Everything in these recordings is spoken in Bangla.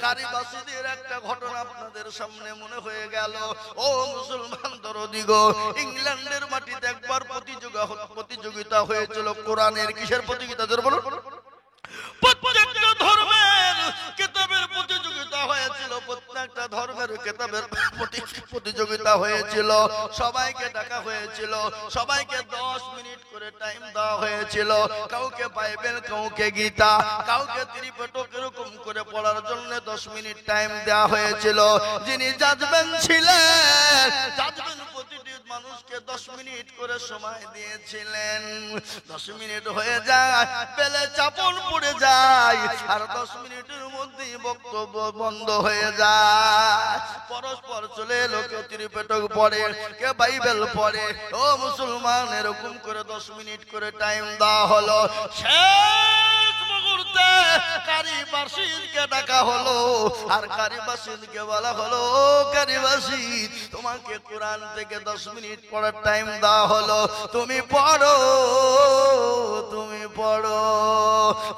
কারি বাসীদের একটা ঘটনা আপনাদের সামনে মনে হয়ে গেল। ও মুসলমান দরদি গো, ইংল্যান্ডের মাটিতে একবার প্রতিযোগিতা হয়েছিল কোরআনের। কিসের প্রতিযোগিতা জোরে বলুন? প্রত্যেকটা ধর্মের কিতাবের প্রতিযোগিতা হয়েছিল, প্রত্যেকটা ধর্মের কিতাবের প্রতিযোগিতা হয়েছিল। সবাইকে ডাকা হয়েছিল, সবাইকে 10 মিনিট করে টাইম দেওয়া হয়েছিল। কাউকে বাইবেল, কাউকে গীতা, কাউকে ত্রিপিটক এরকম করে পড়ার জন্য 10 মিনিট টাইম দেওয়া হয়েছিল। যিনি জাজমেন্ট ছিলেন, জাজমেন্ট প্রতিটি মানুষকে 10 মিনিট করে সময় দিয়েছিলেন। 10 মিনিট হয়ে যায়, বেলে চাপন পড়ে যায়, আর 10 মিনিটের মধ্যেই বক্তব্য বন্ধ হয়ে যায়। পরস্পর চলে এলো, কেউ ত্রিপিটক পড়ে, কে বাইবেল পড়ে। ও মুসলমান, এরকম করে 10 মিনিট করে টাইম দেওয়া হলো। শেষ মুহূর্তে কারি বাসীদকে ডাকা হলো, আর কারি বাসীদকে বলা হলো, ও কারি বাসীদ, তোমাকে কোরআন থেকে 10 মিনিট পড়ার টাইম দেওয়া হলো, তুমি পড়ো, তুমি পড়ো।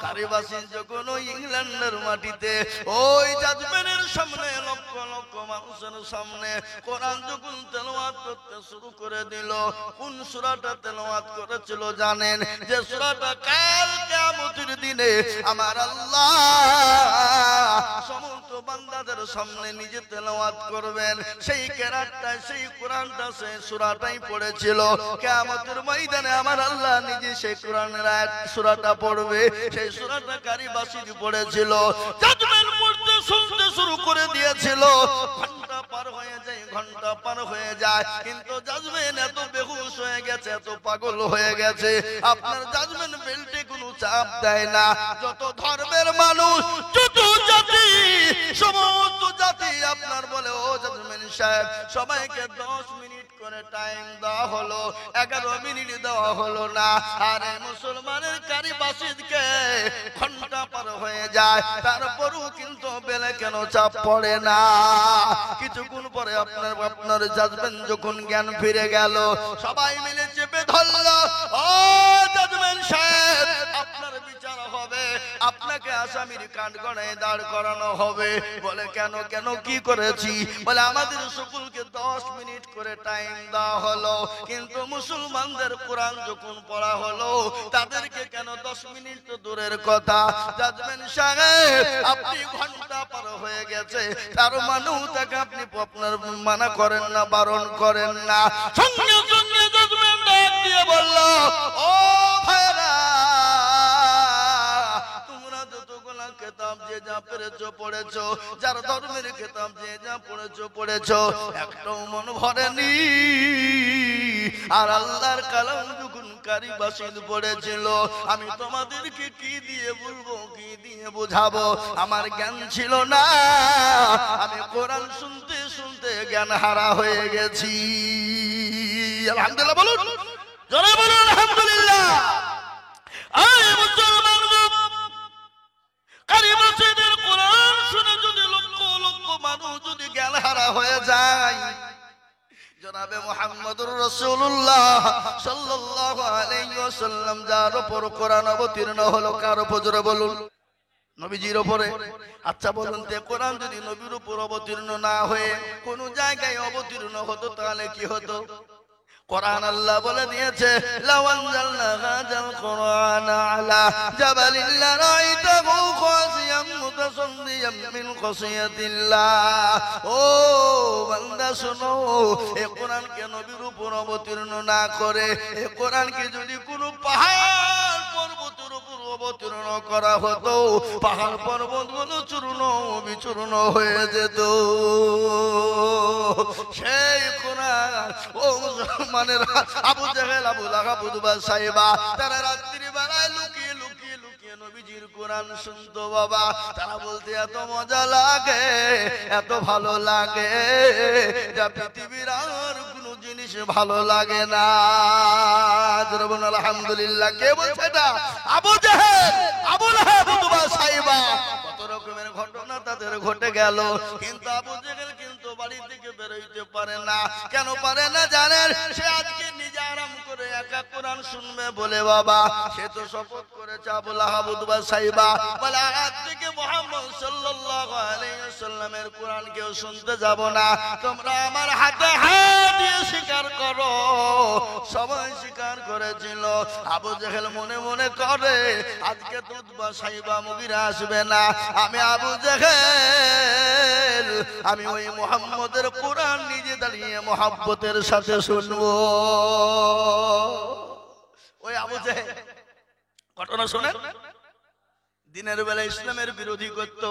কারি বাসীদ যখন ওই ইংল্যান্ডের মাটিতে ওই জাজমেন্টের সামনে লক্ষ লক্ষ মানুষের সামনে কোরআন যখন তেলাওয়াত করতে শুরু করে দিল, কোন সূরাটা তেলাওয়াত করেছিল জানেন? যে সূরাটা কাল কিয়ামতের দিনে আমার আল্লাহ সমস্ত বান্দাদের সামনে নিজে তেলাওয়াত করবেন, সেই কেরাতটাই, সেই কোরআনটা, সেই সূরাটাই পড়েছিল। কিয়ামতের ময়দানে আমার আল্লাহ নিজে সেই কোরআনের আয়াত সূরাটা পড়বে, সেই সূরাটা কারি বাসীদ পড়েছিল। জাজমেন্ট পড়তে শুনতে শুরু করে দিয়েছিল। ঘন্টা পার হয়ে যায়, ঘন্টা পার হয়ে যায়, কিন্তু জাজমেন্ট এত বেহুশ হয়ে গেছে, এত পাগল হয়ে গেছে, আপনার জাজমেন্ট বেল্টে কোনো চাপ দেয় না। যত ধর্মের মানুষ, যত জাতি, সমস্ত জাতি আপনার বলে, ও জাজমেন্ট সাহেব, সবাইকে 10 মিনিট করে টাইম দেওয়া হলো, 11 মিনিট দেওয়া হলো না। আরে মুসলমানের কারি বাসীদকে ঘন্টা পার হয়ে যায়, তারপরও কিন্তু বেলে কেন চাপ পড়ে না? কিছুক্ষণ পরে আপনার জাজমেন্ট যখন জ্ঞান ফিরে গেল, সবাই মিলে চেপে ধরলো, ও জাজমেন্ট সাহেব, আপনার বিচার হবে, আপনাকে আসামির কাঠগড়ায় দাঁড় করানো হবে। বলে কেন, কেন কি করেছি? বলে আমাদের সকলকে 10 মিনিট করে টাইম দেওয়া হলো, কিন্তু মুসলমানদের কোরআন যখন পড়া হলো, তাদেরকে কেন 10 মিনিট তো দূরের কথা। জাজমেন্ট সাহেব, আপনি ঘন্টা পার হয়ে গেছে, তার মানুষ তাকে আপনি আপনার মানা করেন না, বারণ করেন না। সঙ্গে সঙ্গে জাজমেন্ট ডাক দিয়ে বলল, ও ভাইরা, তোমরা যতগুলা কিতাব যে যা পেরেছো পড়েছো, যার ধর্মের কিতাব যে যা পড়েছো, একটাও মন ভরেনি। আর আল্লাহর কালাম যখন কারি বাসীদ পড়েছিল, আমি তোমাদেরকে কি দিয়ে বলবো, কি দিয়ে বোঝাবো? আমার জ্ঞান ছিল না, আমি কোরআন শুনতে শুনতে জ্ঞান হারা হয়ে গেছি। আলহামদুলিল্লাহ বলুন, জোরে বলুন আলহামদুলিল্লাহ। আরে মুসলমান, কারি বাসীদের কোরআন শুনে যদি লক্ষ লক্ষ মানুষ যদি জ্ঞান হারা হয়ে যায়, জনাবে মুহাম্মদুর রাসূলুল্লাহ সাল্লাল্লাহু আলাইহি ওয়াসাল্লাম যার উপর কোরআন অবতীর্ণ হলো, কার উপর জোরে বলুন? নবীজির উপরে। আচ্ছা বলুন তো, কোরআন যদি নবীর উপর অবতীর্ণ না হয়ে কোন জায়গায় অবতীর্ণ হতো, তাহলে কি হতো? কোরআন আল্লাহ বলে দিয়েছে, লাউ আনজালনা হাযাল কোরআন আলা জাবালিন লারাইতাহু খাশিয়াম মুতাসাদ্দিয়াম মিন খাশিয়াতিল্লাহ। ও বান্দা শোনো, এই কোরআনকে নবীর উপর অবতীর্ণ না করে, এই কোরআনকে যদি কোনো পাহাড় পর্বতের উপর অবতীর্ণ করা হতো, পাহাড় পর্বতগুলো চূর্ণ বিচূর্ণ হয়ে যেত। সেই কোরআন ও মুসলমানেরা, আবু জেহেল, আবু লাহাব, উতবা, সাইবা, তারা রাত্রি বেলায় লুকিয়ে লুকিয়ে লুকিয়ে নবীজির কোরআন শুনতো বাবা। তারা বলতে এত মজা লাগে, এত ভালো লাগে, যা পৃথিবীর আর কোনো জিনিস ভালো লাগে না। আলহামদুলিল্লাহ। কে বলছে এটা? আবু জেহেল, আবু লাহাব, উতবা, সাইবা। কত রকমের ঘটনা তাদের ঘটে গেল, কিন্তু আবু জেহেল কিন্তু বাড়ি থেকে বেরোইতে পারে না। কেন পারে না জানেন? সে আজকে নিজে আরাম করে একা কোরআন শুনবে বলে বাবা, সে তো শপথ করেছে, আবু লাহাব, উতবা, সাইবা বলে আজ থেকে মুহাম্মদ সাল্লাল্লাহু আলাইহি সাল্লামের কোরআন কেউ শুনতে যাব না, তোমরা আমার হাতে হাত দিয়ে স্বীকার করো। সবাই স্বীকার করেছিল। আবু জেহেল মনে মনে করে আজকে দুধবা সাইবা মুগিরা আসবে না, আমি আবু জেহেল আমি ওই মুহাম্মদের কোরআন নিজে দাঁড়িয়ে মুহাব্বতের সাথে শুনবো। ওই আবু জেহেল ঘটনা শুনেন, দিনের বেলা ইসলামের বিরোধী করত,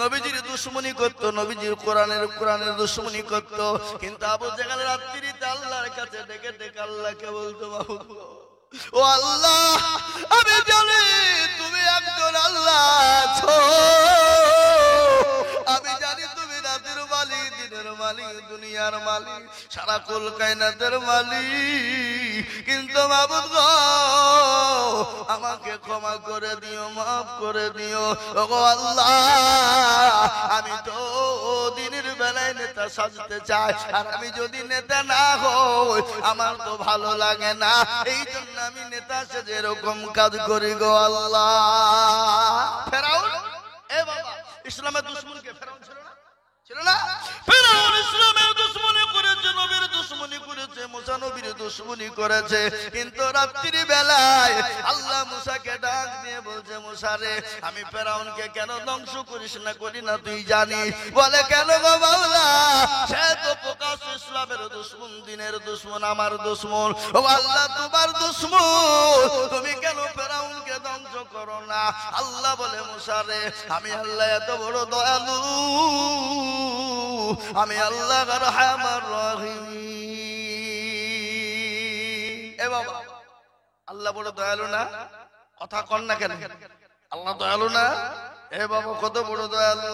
নবীজির দুশমনি করত, নবীজির কোরআনের দুশমনি করত। কিন্তু আবু জেহেল রাত্রিতে আল্লাহর কাছে ডেকে ডেকে আল্লাহকে বলতো, ও আল্লাহ, আমি জানি তুমি একজন আল্লাহ আছো, আমি জানি তুমি রাতের মালিক, দিনের মালিক, দুনিয়ার মালিক, সারা কুল কায়নাতের মালিক, কিন্তু মাবুদ গো আমাকে ক্ষমা করে দিও, মাফ করে দিও। ওগো আল্লাহ, আমি তো দিনের বেলায় নেতা সাজতে চাই, আর আমি যদি নেতা না হই আমার তো ভালো লাগে না, এই জন্য আমি নেতা সেজে এরকম কাজ করি গো আল্লাহ। ফেরাউন, এ বাবা, ইসলামের দুশমনকে ফেরাউন ছিল না? ছিল না? ফেরাউন ইসলামের দুশমনি করেছে, নবীর দুশমনি করেছে, মুসা নবীর দুশমনি করেছে। কিন্তু রাত্রি বেলায় আল্লাহ মুসাকে ডাক দিয়ে বলছে, মুসা রে, আমি ফেরাউনকে কেন ধ্বংস করিস না, করি না তুই জানিস? বলে, কেন গো বাবা? সে তো প্রকাশ ইসলামের দুশমন, দিনের দুশমন, আমার দুশমন। ও আল্লাহ, তোমার দুশমন, তুমি কেন ফেরাউনকে ধ্বংস করো না? আল্লাহ বলে, মুসা রে, আমি আল্লাহ এত বড় দয়ালু, আমি আল্লাহ রহমান রহিম। এ বাবা, আল্লাহ বড় দয়ালু না? কথা কন না কেন? আল্লাহ দয়ালু না? এ বাবা, কত বড় দয়ালু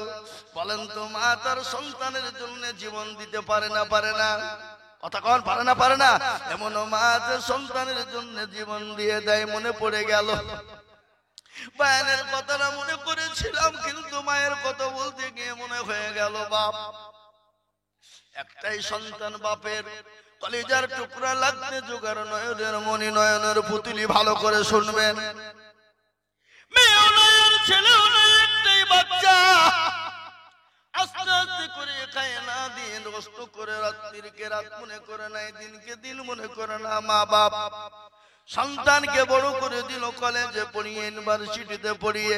বলেন তো। মা তার সন্তানের জন্য জীবন দিতে পারে না? পারে না? কথা কন, পারে না? পারে না? এমন মা যে সন্তানের জন্য জীবন দিয়ে দেয়। মনে পড়ে গেল মায়ের কথাটা মনে করেছিলাম, কিন্তু মায়ের কথা বলতে গিয়ে মনে হয়ে গেল বাপ। একটাই সন্তান, বাপের কলিজার টুকরা লাগতে জোগাড়, নয়নের মনি, নয়নের পুতুলি। ভালো করে শুনবেন, মেয়েও নয়, ছেলেও নয়, একটাই বাচ্চা। আস্তে আস্তে করে খায় না, দিন কষ্ট করে, রাত্রিকে রাত মনে করে নাই, দিনকে দিন মনে করে না। মা বাপ সন্তানকে বড় করে দিল, কলেজে পড়িয়ে, ইউনিভার্সিটিতে পড়িয়ে,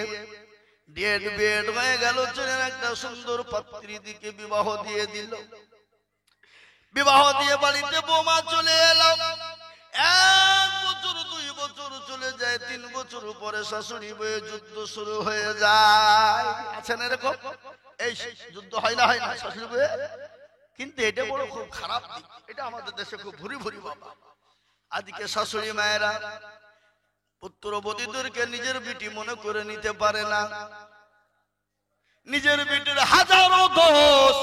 ডিএড বিএড হয়ে গেল। ছেলের একটা সুন্দর পাত্রী দিকে বিবাহ দিয়ে দিল। বিবাহ দিয়ে বাড়িতে বৌমা চলে এলাম। 1 বছর 2 বছর চলে যায়, 3 বছর পরে শাশুড়ি বয়ে যুদ্ধ শুরু হয়ে যায়। আছেন এরকম? এই যুদ্ধ হয় না? হয় না শাশুড়ি বয়ে? কিন্তু এটা বড় খুব খারাপ দিক, এটা আমাদের দেশে খুব ভুরি ভুরি বাবা। আজকে শাশুড়ি মায়েরা পুত্রবধূদেরকে নিজের বিটি মনে করে নিতে পারে না। নিজের বিটির হাজারো দোষ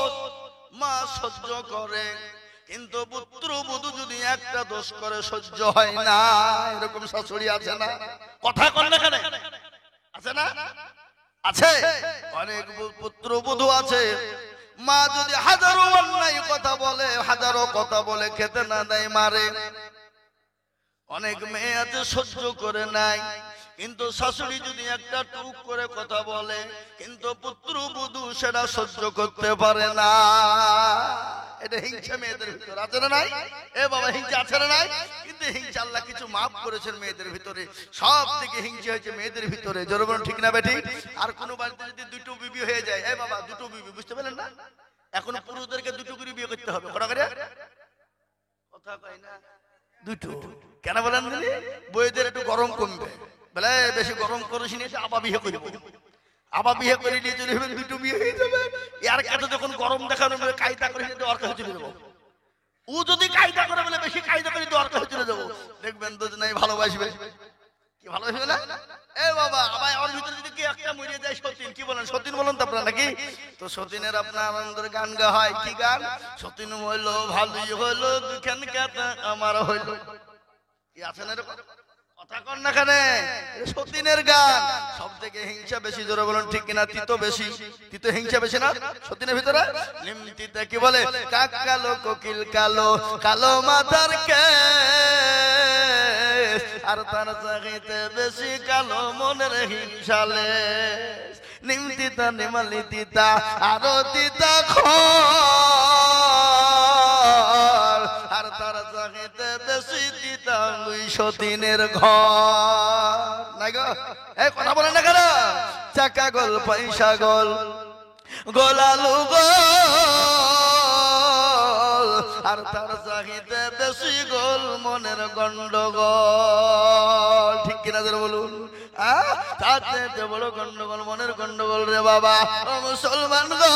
মা সহ্য করে, কিন্তু পুত্রবধূ যদি একটা দোষ করে সহ্য হয় না। এরকম শাশুড়ি আছে না? কথা কন না কেন? আছে না? আছে। অনেক পুত্রবধূ আছে, মা যদি হাজারো অন্যায় কথা বলে, হাজারো কথা বলে, খেতে না দেয়, মারে। অনেক মেয়ে আছে সহ্য করে নাই, কিন্তু শাশুড়ি যদি একটা টুক করে কথা বলে, কিন্তু পুত্রবধূ সেটা সহ্য করতে পারে না। এটা হিংসা মেয়েদের ভিতরে আছে না নাই? এ বাবা, হিংসা আছে না নাই? কিন্তু হিংসা আল্লাহ কিছু মাফ করেছেন মেয়েদের ভিতরে। সব থেকে হিংসা হয়েছে মেয়েদের ভিতরে। জোরে বলুন ঠিক না বেঠিক? আর কোন বাড়িতে যদি 2টো বিবি হয়ে যায়, এ বাবা 2টো বিবি, বুঝতে পারলেন না? এখন পুরুষদেরকে 2টো করে বিয়ে করতে হবে। কটা করে? কথা কয় না? 2টো। কেন বলেন? বইদের একটু গরম কমবে, বলে বেশি গরম করিস নি, আবার বিয়ে করবো। আবার বিয়ে করে নিয়ে চলে যাবেন, 2টো বিয়ে হয়ে যাবে। এর কাছে যখন গরম দেখানো কায়দা করে ওর কাছে চলে যাবো। ও যদি কায়দা করে বলে বেশি কায়দা করে ওর কাছে চলে যাবো, দেখবেন দুজনেই ভালোবাসবে। কি ভালোবাসবে না? এ বাবা, আবার ওর ভিতরে যদি কি একটা মরে যায়, সতীন, কি বলেন? সতীন বলেন তো আপনারা নাকি? তো সতীনের আপনার আনন্দের গান গা হয়। কি গান? সতীন হইলো ভালোই হইলো, দুখান কাটা আমার হইলো। কি আছেন এরকম? কথা কন না কেন? সতীনের গান। সব থেকে হিংসা বেশি, জোরে বলুন ঠিক কিনা? তিতো বেশি, তিতো হিংসা বেশি না সতীনের ভিতরে? নিমতিতে কি বলে? কাক কালো, কোকিল কালো, কালো মাথার কেশ, আর তার চাইতে বেশি কালো মনের হিংসালে। নিম তিতা নিমালি তিতা আরো তিতা আর তার চাহিতে বেশি তিতা 203 ঘর নাই গো এই কথা বলেন না কেন চাকা গোল পয়সা গোল গোলালু গোল আর তার চাহিতে বেশি গোল মনের গন্ডগোল ঠিক কিনা ধরে বলুন তাতে বড় গন্ডগোল মনের গন্ডগোল রে বাবা ও মুসলমান গো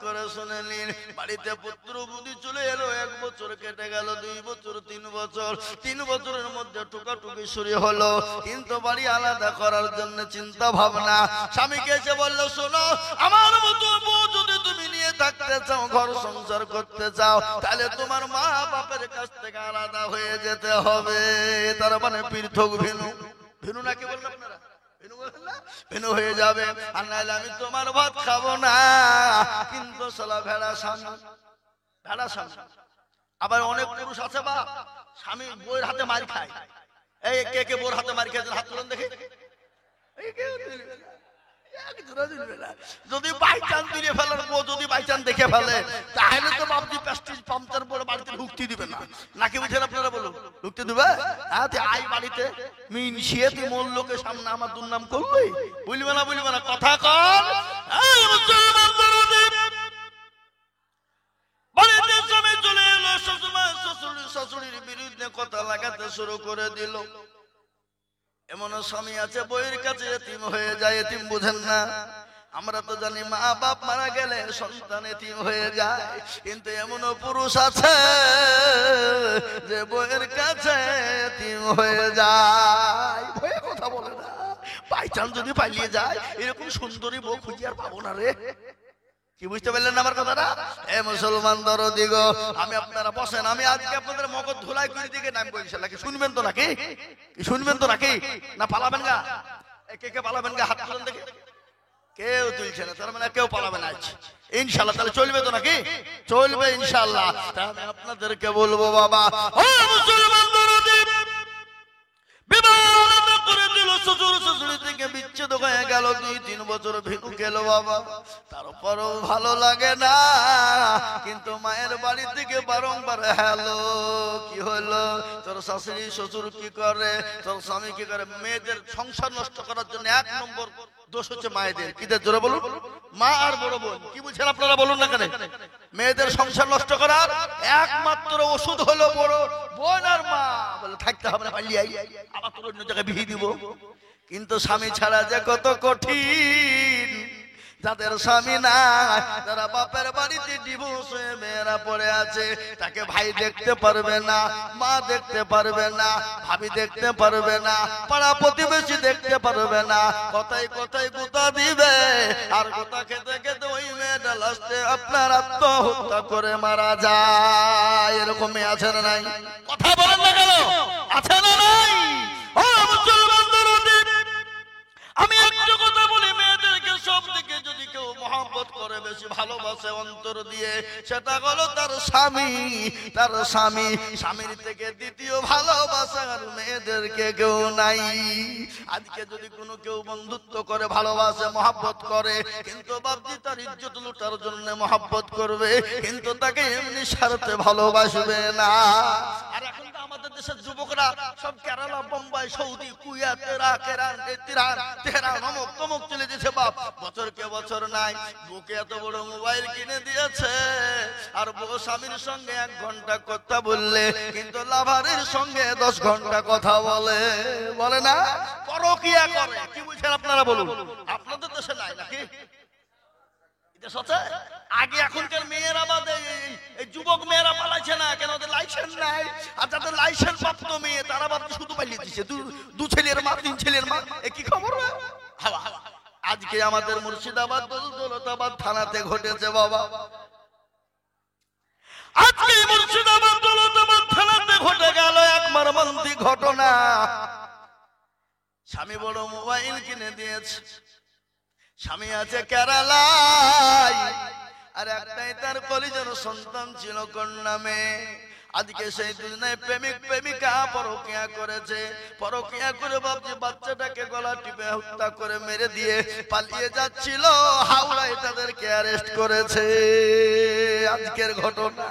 করে শুনে নিন বাড়িতে পুত্র বুদ্ধি চলে এলো 1 বছর কেটে গেল 2 বছর 3 বছর 3 বছরের মধ্যে টুকাটুকি শুরু হলো কিন্তু বাড়ি আলাদা করার জন্য চিন্তা ভাবনা স্বামীকে এসে বলল শোনো আমার মতো বউ যদি তুমি নিয়ে থাকতে চাও ঘর সংসার করতে চাও তাহলে তোমার মা বাপের কাছ থেকে আলাদা হয়ে যেতে হবে তার মানে পৃথক ভিনু ভিনু নাকি বললেন আপনারা ভিনু হয়ে যাবে আর নাইলে আমি তোমার ভাত খাবো না কিন্তু শালা ভেড়া স্বামী আবার অনেক পুরুষ আছে বা স্বামী বউয়ের হাতে মার খায় এই কে কে বউর হাতে মার খেয়েছেন হাত তুলেন দেখে যদি বাইচান দিয়ে ফেলার বউ যদি বাইচান দেখে ফেলে তাহলে তো বাপজি প্যাস্টিজ পাম্পচার বলে বাড়িতে ঢুকতে দিবে না নাকি বুঝেন আপনারা বলুন ঢুকতে দিবে আই বাড়িতে মিনশিয়ে তুই মোর লোকের সামনে আমার দুর্নাম করবি বলবে না কথা কর বাড়িতে সবাই চলে এলো শ্বশুরের বিরুদ্ধে কথা লাগাতে শুরু করে দিল এমন স্বামী আছে বইয়ের কাছে এতিম হয়ে যায় এতিম বুঝেন না আমরা তো জানি মা বাপ মারা গেলে সন্তান এতিম হয়ে যায় কিন্তু এমনও পুরুষ আছে যে বইয়ের কাছে এতিম হয়ে যায় ভয়ে কথা বলে না বাইচান যদি পালিয়ে যায় এরকম সুন্দরী বউ খুঁজে আর পাবো না রে কি বুঝতে পারলেন না আমার কথাটা এ মুসলমান দরদি গো আমি আপনারা বসেন আমি আজকে আপনাদের মগজ ধুলাই করে দিকে নাম বলছি নাকি শুনবেন তো নাকি না পালাবেন গা কে কে পালাবেন গা হাত তুলেন দেখে কেউ তুলছে না তার মানে কেউ পালাবে না ইনশাআল্লাহ তাহলে চলবে তো নাকি চলবে ইনশাআল্লাহ আমি আপনাদেরকে বলবো বাবা ও মুসলমান দরদি বিবাহ করে দিল শ্বশুর শাশুড়ি থেকে বিচ্ছেদ হয়ে গেল 2-3 বছর ভিনু গেল বাবা তারপরও ভালো লাগে না কিন্তু মায়ের বাড়ি থেকে বারংবার হ্যালো কি হলো তোর শাশুড়ি শ্বশুর কি করে তোর স্বামী কি করে মেয়েদের সংসার নষ্ট করার জন্য 1 নম্বর দোষ হচ্ছে মায়েদের কিদের জোরে বলুন মা আর বড় বোন কি বুঝছেন আপনারা বলুন না কেন মেয়েদের সংসার নষ্ট করার একমাত্র ওষুধ হলো বড় বোন আর মা বলে থাকতে হবে না পালিয়ে আবার তোর অন্য জায়গায় বিয়ে দিব কিন্তু স্বামী ছাড়া যে কত কঠিন যাদের স্বামী নাই তারা বাপের বাড়িতে ডিভোর্স হয়ে মেয়েরা পড়ে আছে তাকে ভাই দেখতে পারবে না মা দেখতে পারবে না ভাবি দেখতে পারবে না পাড়া প্রতিবেশী দেখতে পারবে না কথায় কথায় গুতা দিবে আর গুতা খেতে খেতে ওই মেয়েটা লাস্টে আপনার আত্মহত্যা করে মারা যায় এরকম মেয়ে আছে না নাই কথা বলেন না কেন আছে না নাই ও মুসলমান আমি একটা কথা বলি মেয়েদেরকে সব দিকে যদি কেউ মহব্বত করে বেশি ভালোবাসে অন্তর দিয়ে সেটা হলো তার স্বামীর থেকে দ্বিতীয় ভালোবাসা আর মেয়েদেরকে কেউ নাই আজকে যদি কোনো কেউ বন্ধুত্ব করে ভালোবাসে মহব্বত করে কিন্তু বাপজি তার ইজ্জত লুটার জন্য মহব্বত করবে কিন্তু তাকে এমনি স্বার্থে ভালোবাসবে না আর এখন তো আমাদের দেশের যুবকরা সব Kerala Bombay Saudi Kuwait Tehran অমুক তমুক চলে দিয়েছে বাপ বছর কে বছর নাই বুকে এত বড় মোবাইল কিনে দিয়েছে আর বউ স্বামীর সঙ্গে 1 ঘন্টা কথা বললে কিন্তু লাভারের সঙ্গে 10 ঘন্টা কথা বলে না পরকিয়া করে কি বুঝছেন আপনারা বলুন আপনাদের দেশে নাই নাকি আগে এখনকার মেয়েরা বাদে এই যুবক মেয়েরা পালাইছে না কেন ওদের লাইসেন্স নাই আর যাদের লাইসেন্স প্রাপ্ত মেয়ে তারা বাদ শুধু পালিয়ে দিচ্ছে 2 ছেলের মা 3 ছেলের মা কি খবর আজকে আমাদের মুর্শিদাবাদ দৌলতাবাদ থানাতে ঘটেছে বাবা আজকে মুর্শিদাবাদ দৌলতাবাদ থানাতে ঘটে গেল এক মর্মান্তিক ঘটনা স্বামী বড় মোবাইল কিনে দিয়েছে স্বামী আছে কেরালায় আর একটাই তার কলিজার সন্তান ছিল কন্যা মেয়ে আজকে সেই দুনিয়ায় প্রেমিক প্রেমিকা পরকিয়া করেছে, পরকিয়া করে বাপজি বাচ্চাটাকে গলা টিপে হত্যা করে মেরে দিয়ে পালিয়ে যাচ্ছিল, হাওড়ায় তাদেরকে অ্যারেস্ট করেছে। আজকের ঘটনা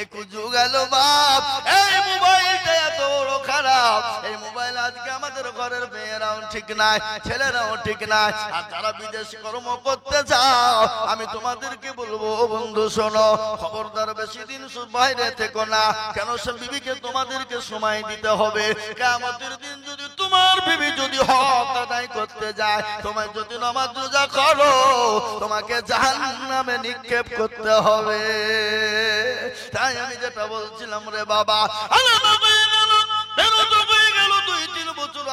একটু যুগ গেল বাপ, এই মোবাইলটা এত বড় খারাপ, এই মোবাইল আজকে আমাদের ঘরের মেয়েরাও ঠিক নাই, ছেলেরাও ঠিক নাই। আর যারা বিদেশ কর্ম করতে চাও, আমি তোমাদেরকে বলবো বন্ধু শোনো, খবরদার বেশি দিন বাইরে থেকো না। কেন সে বিবিকে তোমাদেরকে সময় দিতে হবে। কিয়ামতের দিন যদি তোমার বিবি যদি হক আদায় করতে যায়, তোমায় যদি নামাজ রোজা করো, তোমাকে জাহান্নামে নিক্ষেপ করতে হবে। তাই আমি যেটা বলছিলাম রে বাবা,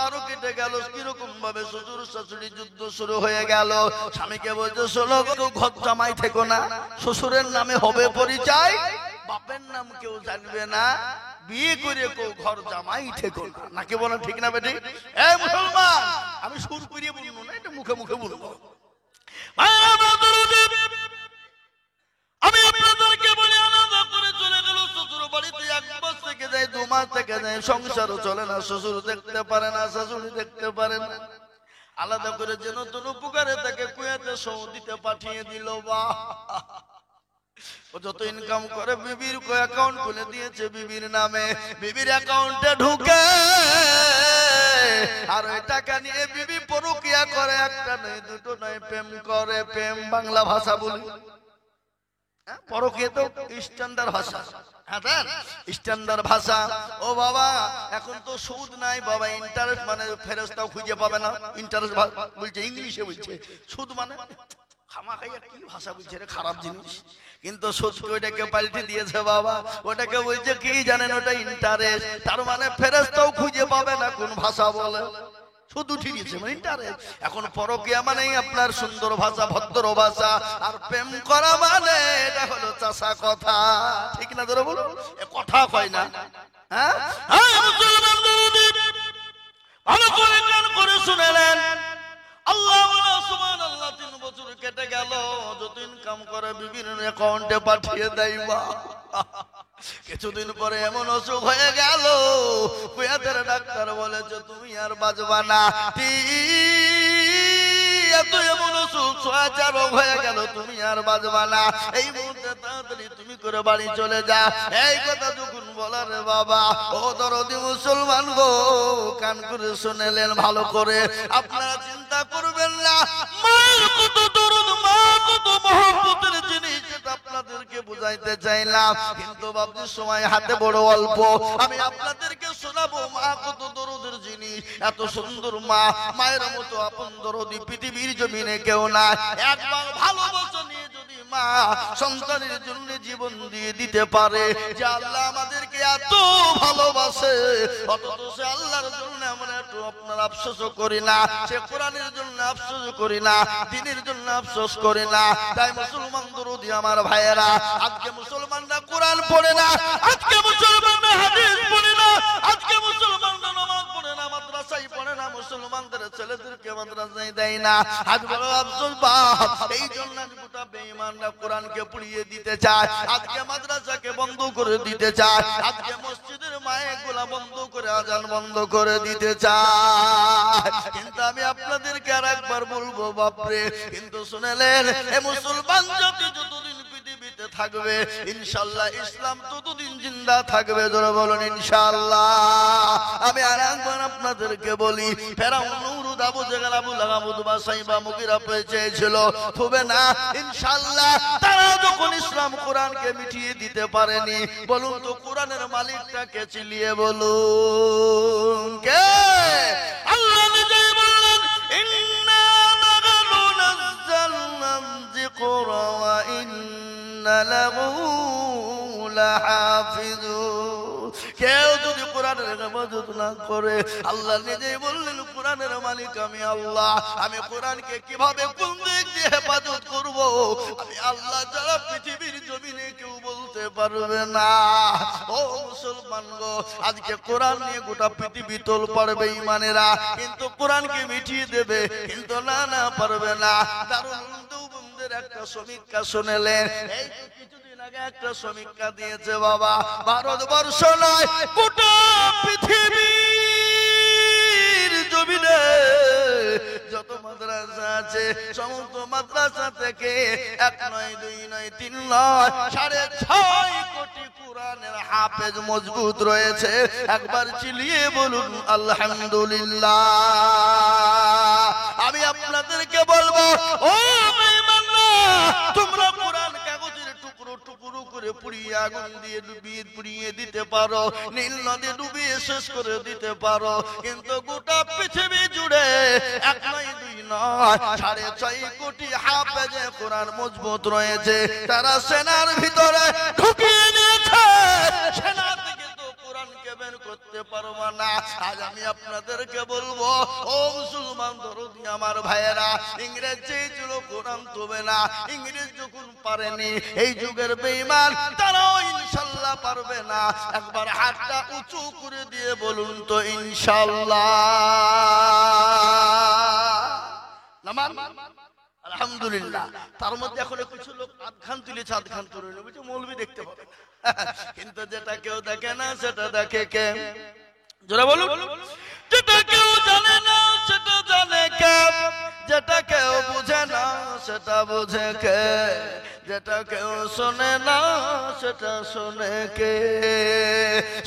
আরো কেটে গেল, কিরকম ভাবে শ্বশুর শাশুড়ি যুদ্ধ শুরু হয়ে গেল। স্বামীকে বলছে শোনো, ঘর জামাই থেকো না, শ্বশুরের নামে হবে পরিচয়, বাপের নাম কেউ জানবে না, বিয়ে করে কেউ ঘর জামাই থেকো না। নাকি বলো ঠিক না বেটি? এই মুসলমান, আমি সুর করিয়ে বলবো না, এটা মুখে মুখে বলবো। আমি আপনাদেরকে বলি, আলাদা করে চলে গেল শ্বশুর বাড়িতে, 1 মাস থেকে যায়, 2 মাস থেকে যায়, সংসারও চলে না, শ্বশুর দেখতে পারে না, শাশুড়ি দেখতে পারে না। আলাদা করে যেন তোর উপকারে তাকে কুয়েতে সৌদিতে পাঠিয়ে দিল। বাহ, ও যত ইনকাম করে বিবির অ্যাকাউন্ট খুলে দিয়েছে বিবির নামে, বিবির অ্যাকাউন্টে ঢুকে আর ওই টাকা নিয়ে বিবি পরকিয়া করে, একটা নয় দুটো নয়, প্রেম করে। প্রেম বাংলা ভাষা বলি, পরকিয়া তো স্ট্যান্ডার্ড ভাষা, স্ট্যান্ডার্ড ভাষা। ও বাবা, এখন তো সুদ নাই বাবা, ইন্টারেস্ট মানে ফেরেশতাও খুঁজে পাবে না। ইন্টারেস্ট বলছে, ইংলিশে বলছে, সুদ মানে খামাখাইয়া কি ভাষা বলছে রে, খারাপ জিনিস। কিন্তু সুদ ওইটাকে পাল্টে দিয়েছে বাবা, ওটাকে বলছে কি জানেন, ওটা ইন্টারেস্ট। তার মানে ফেরেশতাও খুঁজে পাবে না কোন ভাষা বলে, শুধু ঠিকই মানে ইন্টারেস্ট। এখন পরকিয়া মানে আপনার সুন্দর ভাষা, ভদ্র ভাষা, আর প্রেম করা মানে এটা হলো চাষা কথা। ঠিক না ধরো বলো, এ কথা কয় না। হ্যাঁ, ভালো করে কান করে শুনেলেন। আল্লাহ সুবহানাল্লাহ, 3 বছর কেটে গেল, যত ইনকাম করে বিবির অ্যাকাউন্টে পাঠিয়ে দেয়। কিছুদিন পরে এমন অসুখ হয়ে গেল, কুয়েতের ডাক্তার বলেছে তুমি আর বাঁচবা না, এত এমন অসুখ সোয়াচা রোগ হয়ে গেল, তুমি আর বাঁচবা না, এই মুহূর্তে তাড়াতাড়ি তুমি করে বাড়ি চলে যা। এই কথা যখন বলার বাবা, ও দরদি মুসলমান গো, কান করে শুনেলেন ভালো করে। আপনারা চিন্তা করবেন না, মা কত দরদ, মা কত মহব্বতের জিনিস, এটা আপনাদেরকে বুঝাইতে চাইলাম, কিন্তু বাবু সময় হাতে বড় অল্প। আমি আপনাদেরকে শোনাবো মা কত দরদের জিনিস। এত সুন্দর মা, মায়ের মতো আপন দরদি পৃথিবীর জমিনে কেউ না। একবার ভালোবাসা নিয়ে যদি মা সন্তানের জন্য জীবন দিয়ে দিতে পারে, যে আল্লাহ আমাদেরকে এত ভালোবাসে, অথচ সে আল্লাহর জন্য আমরা একটু আপনার আফসোস করি না, সে কোরআনের জন্য আফসোস করি না, দ্বীনের জন্য আফসোস করি না। তাই মুসলমান দরদি আমার ভাইয়েরা, আজকে মুসলমানরা কোরআন পড়ে না, আজকে মুসলমানরা হাদিস পড়ে না, আজকে মুসলমানরা নামাজ পড়ে না, মাদ্রাসায় পড়ে না, মুসলমানদের ছেলেদেরকে মাদ্রাসায় দেয় না। আজ বড় আফসোস বাপ, এই জন্য গোটা বেঈমানরা কোরআনকে পুড়িয়ে দিতে চায়, আজকে মাদ্রাসাকে বন্ধ করে দিতে চায়, আজকে মসজিদের মাইকগুলা বন্ধ করে আজান বন্ধ করে দিতে চায়। কিন্তু আমি আপনাদেরকে আর একবার বলবো বাপরে, কিন্তু শুনেলেন, এ মুসলমান জাতি যতদিন পৃথিবীতে থাকবে, ইনশাআল্লাহ ইসলাম ততদিন জিন্দা থাকবে। জোরে বলুন ইনশাআল্লাহ। আমি আর একবার আপনাদেরকে বলি, ফেরাউন, নমরুদ, আবু জেহেল, আবু লাহাব, উতবা, সাইবা, মুগীরা পেয়েছিল, তবে না ইনশাআল্লাহ তারা যখন ইসলাম কোরআনকে মিটিয়ে দিতে পারেনি, বলুন তো কোরআনের মালিকটা কে? চিলিয়ে বলুন কে? আল্লাহ নিজেই বললেন, ইন্না নাহনু নাযালনা যিকরা ওয়া ইন্না লাহু লাহাফিজুন। কেউ যদি কোরআনের হেফাজত না করে, আল্লাহ নিজেই বললেন কোরআনের মালিক আমি আল্লাহ। আমি কোরআনকে কিভাবে কোন দিক দিয়ে হেফাজত করব, আমি আল্লাহ যারা পৃথিবীর জমিনে কেউ বলতে পারবে না। ও মুসলমান গো, আজকে কোরআন নিয়ে গোটা পৃথিবী তোল পারবে ইমানেরা, কিন্তু কোরআনকে মিটিয়ে দেবে, কিন্তু না পারবে না। দারুল উলুম দেওবন্দের একটা সমীক্ষা শুনেলেন, এই কিছুদিন কিছুদিন আগে একটা সমীক্ষা দিয়েছে বাবা, ভারতবর্ষ নয় গোটা পৃথিবীর জমিনে যত মাদ্রাসা আছে সমস্ত মাদ্রাসা থেকে 1 নয় 2 নয় 3 নয় 6.5 কোটি কোরআনের হাফেজ মজবুত রয়েছে। একবার চিল্লিয়ে বলুন আলহামদুলিল্লাহ। আমি আপনাদেরকে বলবো, ও বেঈমানরা, তোমরা কোরআন কাগজের টুকরো টুকরো করে পুড়িয়ে আগুন দিয়ে ডুবিয়ে পুড়িয়ে দিতে পারো, নীল নদে ডুবিয়ে শেষ করে দিতে পারো, কিন্তু গোটা পৃথিবী জুড়ে 1 নয় 2 নয় 6.5 কোটি হাফেজে কোরআন মজবুত রয়েছে। তারা সেনার ভিতরে ঢুকিয়ে নিয়েছে, সেনা থেকে তো কোরআনকে বের করতে পারবো না। আজ আমি আপনাদেরকে বলবো, ও মুসলমান দরদি আমার ভাইয়েরা, ইংরেজ চেয়েছিল কোরআন তবে না, ইংরেজ যখন পারেনি, এই যুগের বেঈমান তারাও ইনশাআল্লাহ পারবে না। একবার হাতটা উঁচু করে দিয়ে বলুন তো ইনশাআল্লাহ। আলহামদুলিল্লাহ। তার মধ্যে এখন কিছু লোক আধখান তুলেছে, আধখান তুলে নেবে, মৌলবি দেখতে পাবে, কিন্তু যেটা কেউ দেখে না সেটা দেখে কে? জোরে বলুন। যেটা কেউ জানে না সেটা জানে কে? যেটা কেউ বুঝে না সেটা বুঝে কে? যেটা কেউ শোনে না সেটা শোনে কে?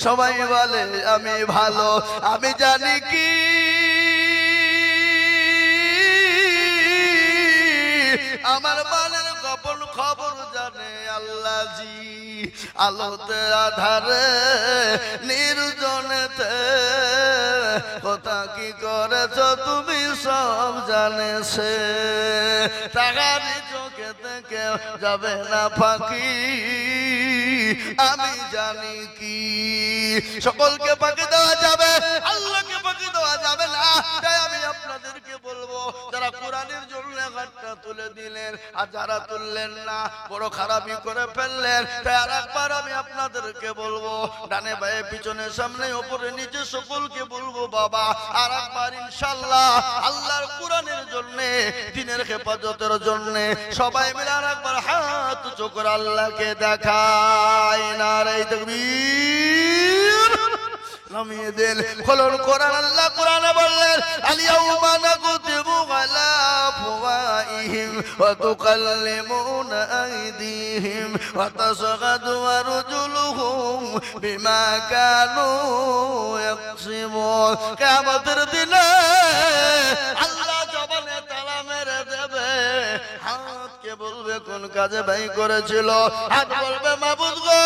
সবাই বলে আমি ভালো, আমি জানি কি আমার মানের গোপন খবর জানে আল্লাহ জি। আলোতে আধারে নির্জনেতে কথা কি করেছ তুমি সব জানে সে। তাহারি চোখে থেকে যাবে না ফাঁকি, আমি জানি কি। সকলকে ফাঁকি দেওয়া যাবে, আল্লাহকে ফাঁকি দেওয়া যাবে না। তাই আমি আপনাদেরকে বলবো, যারা কোরআনের জন্য হাতটা তুলে দিলেন আর যারা তুললেন না বড় খারাপই করে ফেললেন। তাই আর একবার আমি আপনাদেরকে বলবো, ডানে বায়ে পিছনে সামনে উপরে নিচে সকলকে বলবো, বাবা আর একবার ইনশাআল্লাহ আল্লাহর কোরআনের জন্য, দ্বীনের হেফাজতের জন্য সবাই মিলে আর একবার হাত উঁচু করে আল্লাহকে দেখাই। নারে তাকবীর। নামিয়ে দেন খোলন কোরআন। আল্লাহ কোরআনে বললেন, আল-ইয়াউমা নাকতিমু আলা আফওয়াহিহিম ওয়া তুকাল্লিমুনা আইদিহিম ওয়া তাশহাদু আরজুলুহুম বিমা কানু ইয়াকসিবুন। কিয়ামতের দিনে আল্লাহ জবানে তালা মেরে দেবে, হাতকে বলবে কোন কাজে ব্যয় করেছিল, হাত বলবে মাবুদ গো,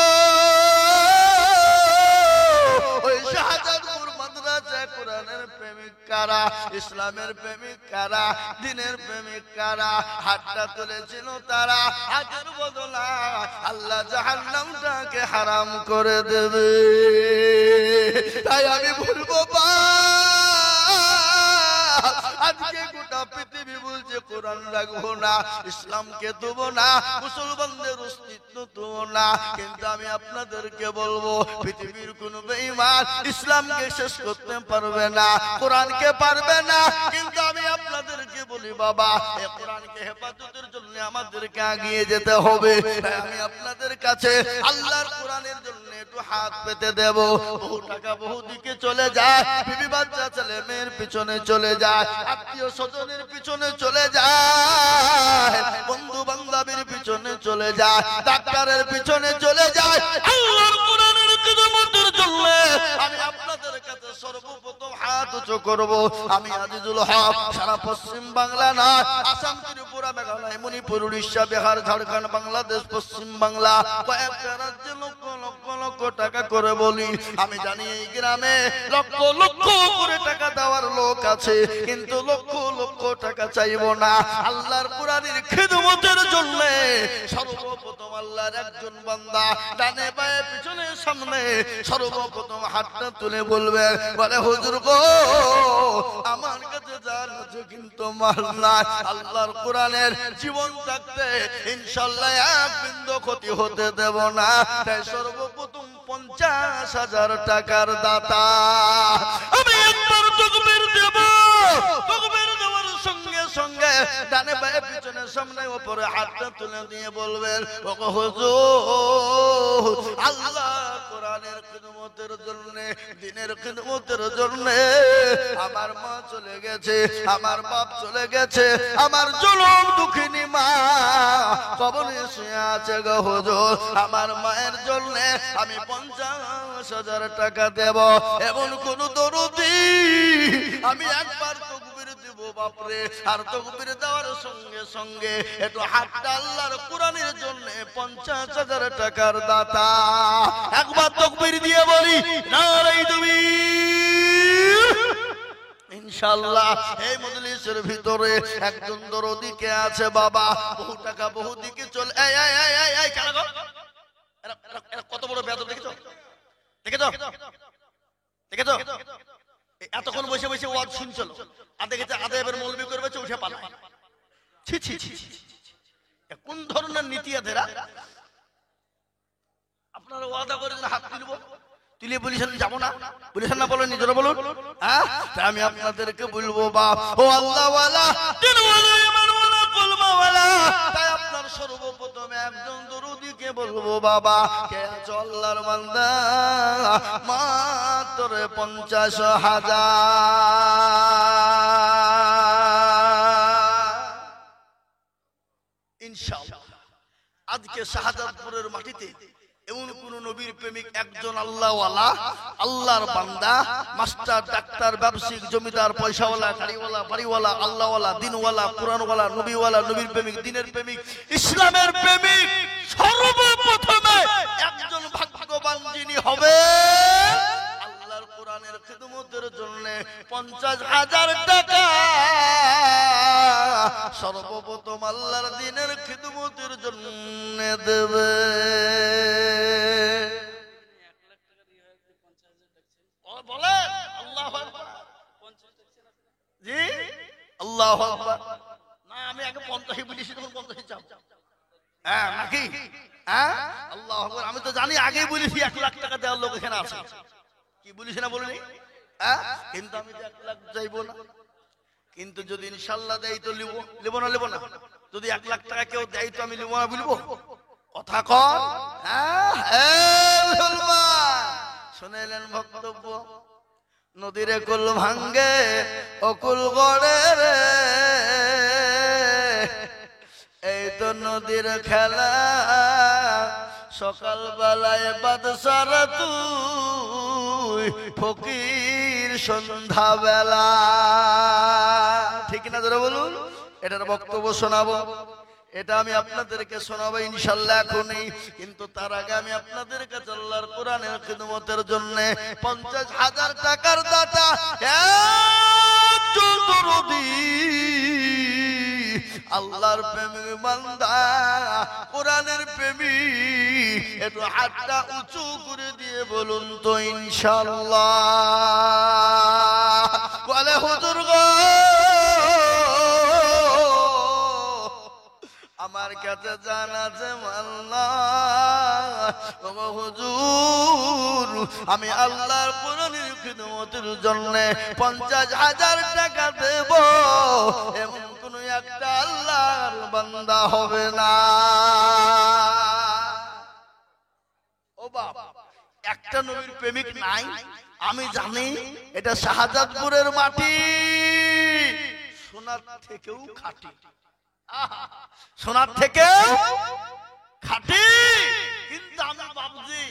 ওই শাহজাদপুর মাদ্রাসা কোরআনের প্রেমিক কারা, ইসলামের প্রেমিক কারা, দ্বীনের প্রেমিক কারা, হাতটা তুলেছিল তারা। হাতের বদলা আল্লাহ জাহান্নামটাকে হারাম করে দেবে। তাই আমি বলবো, আজকে গোটা পৃথিবী বলছে কোরআন রাখবো না, ইসলামকে দেবো না, মুসলমানদের অস্তিত্ব দেবো না, কিন্তু আমি আপনাদেরকে বলবো, পৃথিবীর কোন বেঈমান ইসলামকে শেষ করতে পারবে না, কোরআনকে পারবে না। কিন্তু আমি আপনাদেরকে বলি, বাবা এই কোরআনকে হেফাজতের জন্য আমাদেরকে এগিয়ে যেতে হবে। তাই আমি আপনাদের কাছে আল্লাহর কোরআনের জন্য একটু হাত পেতে দেব। বহু টাকা বহু দিকে চলে যায়, বিবি বাচ্চা ছেলে মেয়ের পিছনে চলে যায়, আত্মীয় স্বজনের পিছনে চলে যায়, বন্ধু বান্ধবের পিছনে চলে যায়, ডাক্তারের পিছনে চলে যায়। আল্লাহর কোরআনের খিদমতের জন্য আমি আপনাদের কাছে সর্বপ্রথম হাত উঁচু করব। আমি আজিজুল হক সারা পশ্চিম বাংলা না, আসাম, ত্রিপুরা, মেঘালয়, মণিপুর, উড়িষ্যা, বিহার, ঝাড়খণ্ড, বাংলাদেশ, পশ্চিম বাংলা কয়েকটা রাজ্যে লক্ষ লক্ষ লক্ষ টাকা করে বলি। আমি জানি এই গ্রামে লক্ষ লক্ষ করে টাকা দেওয়ার লোক আছে, কিন্তু লক্ষ লক্ষ টাকা চাইবো না। আল্লাহর কোরআনের খিদমতের জন্য সর্বপ্রথম আল্লাহর একজন বান্দা ডানে বায়ে পিছনে সামনে সর্বপ্রথম হাতটা তুলে বলবে, বলে হুজুর গো, আমার কাছে জান আছে কিন্তু মাল নাই। আল্লাহর কোরআনের জীবন থাকতে ইনশাআল্লাহ এক বিন্দু ক্ষতি হতে দেব না। তাই সর্বপ্রথম 50,000 টাকার দাতা আমি একবার তাকবীর দেব। তাকবীর দেওয়ার সঙ্গে সঙ্গে ডানে বায়ে পিছনে সামনে উপরে হাতটা তুলে দিয়ে বলবেন ওগো হুজুর আল্লাহ কোরআনের খিদমতের জন্য দ্বীনের খিদমতের জন্য আমার মা চলে গেছে, আমার বাপ চলে গেছে, আমার জনম দুঃখিনী মা কবরে শুয়ে আছে গো হুজুর, আমার মায়ের জন্য আমি 50,000 টাকা দেব। এমন কোন দরদি আমি একবার তাকবীর দেব বাপরে, আর তাকবীর দেওয়ার সঙ্গে সঙ্গে একটু হাতটা আল্লাহর কোরআনের জন্য 50,000 টাকার দাতা। একবার তাকবীর দিয়ে বলি নারে তাকবীর। ইনশাআল্লাহ এই মজলিসের ভিতরে একজন দরদি কে আছে বাবা, বহু টাকা বহু দিকে চলে। এই এই এই এই কেন গো, এরা কত বড় বেয়াদব দেখেছো, দেখেছো, দেখেছো? এতক্ষণ বসে বসে ওয়াজ শুনছিল, আর দেখেছে আদেবের মৌলবি করবে উঠে পালায়। ছি ছি ছি, কোন ধরনের নীতি এদেরা? আপনারা ওয়াদা করে হাত তুলব, তুলে বলেছেন যাবো না, বলেছেন না, বলেন নিজেরা বলুন। হ্যাঁ, আমি আপনাদেরকে বলবো বাপ ও আল্লাহ ওয়ালা দিনওয়ালা ইমানওয়ালা কলমাওয়ালা, তাই আপনার সর্বপ্রথমে একজন দরুদিকে বলবো বাবা কে আছো আল্লাহর বান্দা, মাত্র 50,000। ইনশাআল্লাহ আজকে শাহজাদপুরের মাটিতে এমন কোন নবীর প্রেমিক একজন আল্লাহওয়ালা, আল্লাহর বান্দা, মাস্টার, ডাক্তার, ব্যবসায়িক, জমিদার, পয়সাওয়ালা, গাড়িওয়ালা, বাড়িওয়ালা, আল্লাহওয়ালা, দিনওয়ালা, কোরআনওয়ালা, নবীওয়ালা, নবীর প্রেমিক, দিনের প্রেমিক, ইসলামের প্রেমিক, সর্বপ্রথমে একজন ভাগ্যবান যিনি হবে আল্লাহর কোরআনের খিদমতের জন্য 50,000 টাকা সর্বপ্রথম আল্লাহর দ্বীনের খিদমতের জন্য দেবে। বলে আল্লাহু আকবার। জি আল্লাহু আকবার। না আমি আগে 50 বলেছি, তখন 50 চাও। হ্যাঁ নাকি? হ্যাঁ আল্লাহু আকবার। আমি তো জানি আগেই বলেছি 1 লাখ টাকা দেওয়ার লোক এখানে আছে। কি বলিস না বলিনি? হ্যাঁ, কিন্তু আমি 1 লাখ চাইবো না, কিন্তু যদি ইনশাআল্লাহ দেয় তো লিবো, লিবো না লিবো না? যদি 1 লাখ টাকা কেউ দেয় তো আমি লিবো না বলবো? কথা কন। শুনেলেন বক্তব্য? নদীরে কুল ভাঙ্গে অকুল গড়ে রে, এই তো নদীর খেলা, সকাল বেলায় বাদশার তুই ফকির সন্ধ্যা বেলা। ঠিক না ধরে বলুন? এটার বক্তব্য শোনাবো, এটা আমি আপনাদেরকে শোনাবো ইনশাআল্লাহ এখনই, কিন্তু তার আগে আমি আপনাদের কাছে আল্লাহর কোরআনের খিদমতের জন্য 50,000 টাকার দাতা একজন দরদি, আল্লাহর প্রেমিক বান্দা, কোরআনের প্রেমিক, একটু হাতটা উঁচু করে দিয়ে বলুন তো ইনশাআল্লাহ। বলে হুজুর গো আমার কাছে জান আছে আল্লাহ, ও হুজুর আমি আল্লাহর কোরআনের খিদমতের জন্য 50,000 টাকা দেব, এমন কোন একটা আল্লাহর বান্দা হবে না। ও বাবা, একটা নবীর প্রেমিক নাই? আমি জানি এটা শাহজাদপুরের মাটি, সোনার থেকেও খাঁটি, সোনার থেকে খাঁটি। কিন্তু আমি ভাবছি